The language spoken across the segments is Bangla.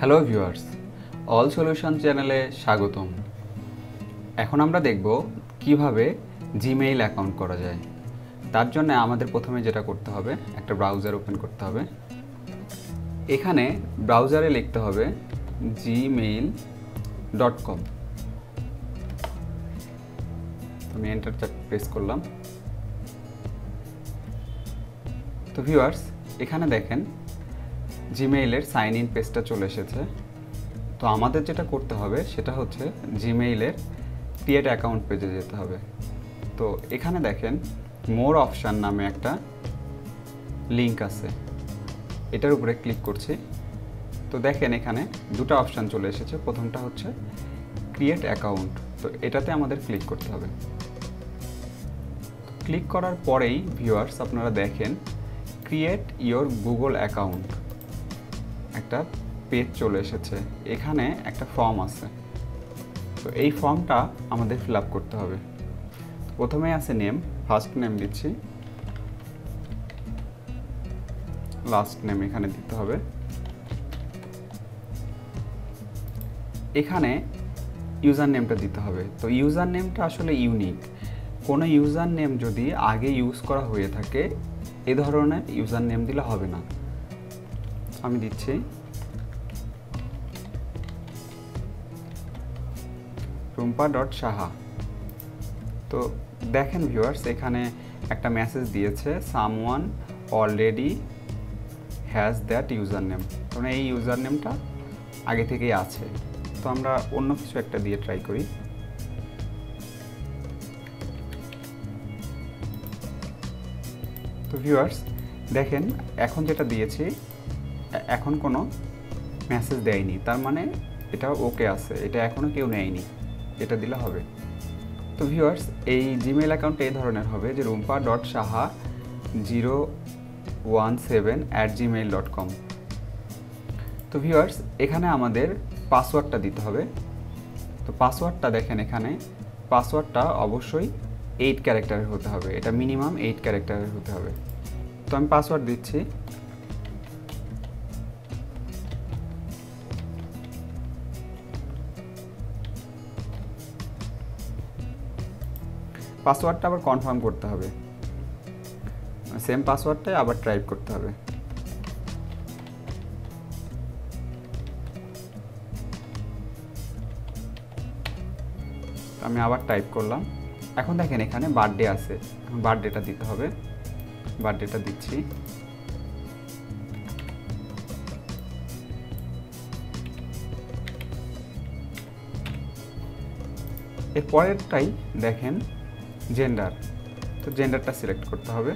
হ্যালো ভিউয়ার্স, অল সলিউশন চ্যানেলে স্বাগতম। এখন আমরা দেখব কিভাবে জিমেইল অ্যাকাউন্ট করা যায়। তার জন্য আমাদের প্রথমে যেটা করতে হবে, একটা ব্রাউজার ওপেন করতে হবে। এখানে ব্রাউজারে লিখতে হবে gmail.com। আমি এন্টার প্রেস করলাম। তো ভিউয়ার্স, এখানে দেখেন জিমেইলের সাইন ইন পেজটা চলে এসেছে। তো আমাদের যেটা করতে হবে সেটা হচ্ছে জিমেইলের ক্রিয়েট অ্যাকাউন্ট পেজে যেতে হবে। তো এখানে দেখেন মোর অপশান নামে একটা লিঙ্ক আছে, এটার উপরে ক্লিক করছি। তো দেখেন এখানে দুটো অপশান চলে এসেছে। প্রথমটা হচ্ছে ক্রিয়েট অ্যাকাউন্ট, তো এটাতে আমাদের ক্লিক করতে হবে। ক্লিক করার পরেই ভিউয়ার্স আপনারা দেখেন ক্রিয়েট ইয়োর গুগল অ্যাকাউন্ট একটা পেজ চলে এসেছে। এখানে একটা ফর্ম আছে, তো এই ফর্মটা আমাদের ফিল আপ করতে হবে। প্রথমে আছে নেম, ফার্স্ট নেম দিচ্ছি, লাস্ট নেম এখানে দিতে হবে। এখানে ইউজার নেমটা দিতে হবে। তো ইউজার নেমটা আসলে ইউনিক, কোনো ইউজার নেম যদি আগে ইউজ করা হয়ে থাকে এ ধরনের ইউজার নেম দিলে হবে না। আমি দিচ্ছি rumpa.saha। তো দেখেন ভিউয়ার্স এখানে একটা মেসেজ দিয়েছে someone already has that user name. কারণ এই ইউজার নেমটা আগে থেকেই আছে। তো আমরা অন্য কিছু একটা দিয়ে ট্রাই করি। তো ভিউয়ার্স দেখেন এখন যেটা দিয়েছি এখন কোনো মেসেজ দেয়নি, তার মানে এটা ওকে আছে, এটা এখনও কেউ নেয়নি, এটা দিলে হবে। তো ভিউয়ার্স এই জিমেইল অ্যাকাউন্টটা এই ধরনের হবে যে rumpa.saha017@gmail.com। তো ভিউয়ার্স এখানে আমাদের পাসওয়ার্ডটা দিতে হবে। তো পাসওয়ার্ডটা দেখেন এখানে পাসওয়ার্ডটা অবশ্যই 8 ক্যারেক্টারের হতে হবে, এটা মিনিমাম 8 ক্যারেক্টারের হতে হবে। তো আমি পাসওয়ার্ড দিচ্ছি। পাসওয়ার্ডটা আবার কনফার্ম করতে হবে, সেম পাসওয়ার্ডটাই আবার টাইপ করতে হবে। আমি আবার টাইপ করলাম। এখন দেখেন এখানে বার্থডে আছে, বার্থডেটা দিতে হবে, বার্থডেটা দিচ্ছি। এর পরেরটাই দেখেন জেন্ডার, তো জেন্ডারটা সিলেক্ট করতে হবে।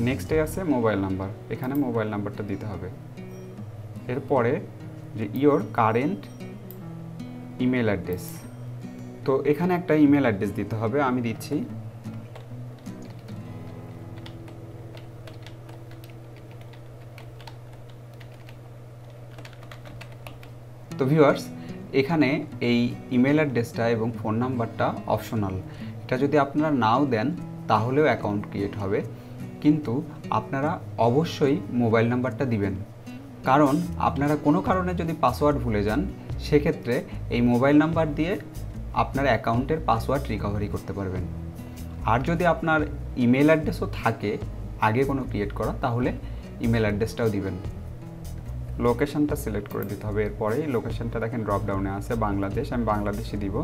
নেক্সটে আছে মোবাইল নাম্বার, এখানে মোবাইল নাম্বারটা দিতে হবে। এরপরে যে ইয়োর কারেন্ট ইমেল অ্যাড্রেস, তো এখানে একটা ইমেল অ্যাড্রেস দিতে হবে, আমি দিচ্ছি। তো ভিউয়ার্স এখানে এই ইমেল অ্যাড্রেসটা এবং ফোন নাম্বারটা অপশনাল, এটা যদি আপনারা নাও দেন তাহলেও অ্যাকাউন্ট ক্রিয়েট হবে, কিন্তু আপনারা অবশ্যই মোবাইল নাম্বারটা দিবেন। কারণ আপনারা কোনো কারণে যদি পাসওয়ার্ড ভুলে যান সেক্ষেত্রে এই মোবাইল নাম্বার দিয়ে আপনার অ্যাকাউন্টের পাসওয়ার্ড রিকভারি করতে পারবেন। আর যদি আপনার ইমেল অ্যাড্রেসও থাকে আগে কোনো ক্রিয়েট করা, তাহলে ইমেল অ্যাড্রেসটাও দিবেন। লোকেশনটা সিলেক্ট করে দিতে হবে। এরপরে লোকেশনটা দেখেন ড্রপ ডাউনে আছে বাংলাদেশ, আমি বাংলাদেশে দিব।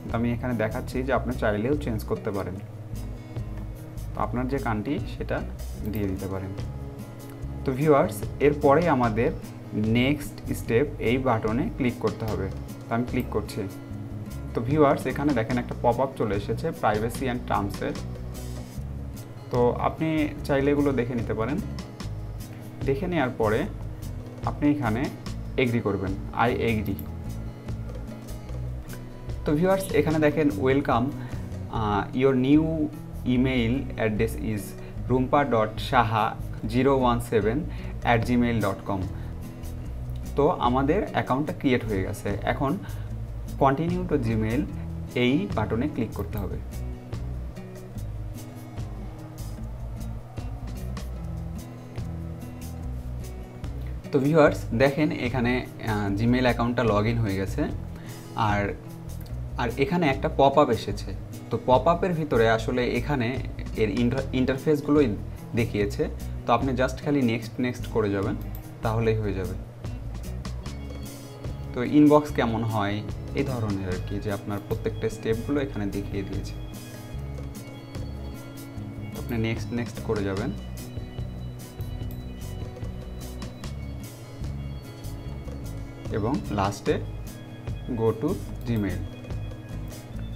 তো আমি এখানে দেখাচ্ছি যে আপনি চাইলেও চেঞ্জ করতে পারেন, তো আপনার যে কান্ট্রি সেটা দিয়ে দিতে পারেন। তো ভিউয়ার্স এরপরেই আমাদের নেক্সট স্টেপ এই বাটনে ক্লিক করতে হবে। তো আমি ক্লিক করছি। তো ভিউয়ার্স এখানে দেখেন একটা পপ আপ চলে এসেছে প্রাইভেসি অ্যান্ড টার্মসের। তো আপনি চাইলে এগুলো দেখে নিতে পারেন। দেখে নেওয়ার পরে আপনি এখানে এগ্রি করবেন, আই এগ্রি। তো ভিউয়ার্স এখানে দেখেন welcome your new email address is rumpa.saha017@gmail.com। তো আমাদের অ্যাকাউন্টটা ক্রিয়েট হয়ে গেছে। এখন কন্টিনিউ টু জিমেইল এই বাটনে ক্লিক করতে হবে। তো ভিউয়ার্স দেখেন এখানে জিমেইল অ্যাকাউন্টটা লগ ইন হয়ে গেছে, আর এখানে একটা পপ আপ এসেছে। তো পপ আপের ভিতরে আসলে এখানে এর ইন্টারফেসগুলোই দেখিয়েছে। তো আপনি জাস্ট খালি নেক্সট করে যাবেন, তাহলেই হয়ে যাবে। তো ইনবক্স কেমন হয় এই ধরনের আর কি, যে আপনার প্রত্যেকটা স্টেপগুলো এখানে দেখিয়ে দিয়েছে। আপনি নেক্সট করে যাবেন, এবং লাস্টে গো টু জিমেইল।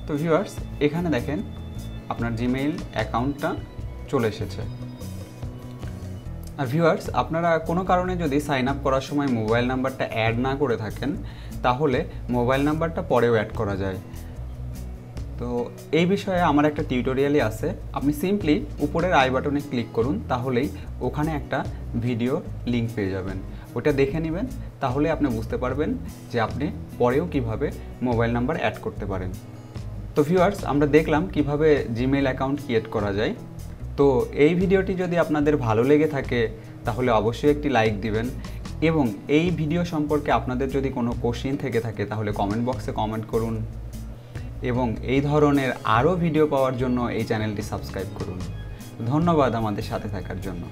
তো ভিউয়ার্স এখানে দেখেন আপনার জিমেইল অ্যাকাউন্টটা চলে এসেছে। আর ভিউয়ার্স আপনারা কোনো কারণে যদি সাইন আপ করার সময় মোবাইল নাম্বারটা অ্যাড না করে থাকেন, তাহলে মোবাইল নাম্বারটা পরেও অ্যাড করা যায়। তো এই বিষয়ে আমার একটা টিউটোরিয়ালই আছে, আপনি সিম্পলি উপরের আই বাটনে ক্লিক করুন, তাহলেই ওখানে একটা ভিডিও লিঙ্ক পেয়ে যাবেন, ওটা দেখে নেবেন। তাহলে আপনি বুঝতে পারবেন যে আপনি পরেও কিভাবে মোবাইল নাম্বার অ্যাড করতে পারেন। তো ভিউয়ার্স আমরা দেখলাম কিভাবে জিমেইল অ্যাকাউন্ট ক্রিয়েট করা যায়। তো এই ভিডিওটি যদি আপনাদের ভালো লেগে থাকে তাহলে অবশ্যই একটি লাইক দিবেন, এবং এই ভিডিও সম্পর্কে আপনাদের যদি কোনো কোশ্চেন থেকে থাকে তাহলে কমেন্ট বক্সে কমেন্ট করুন, এবং এই ধরনের আরও ভিডিও পাওয়ার জন্য এই চ্যানেলটি সাবস্ক্রাইব করুন। ধন্যবাদ আমাদের সাথে থাকার জন্য।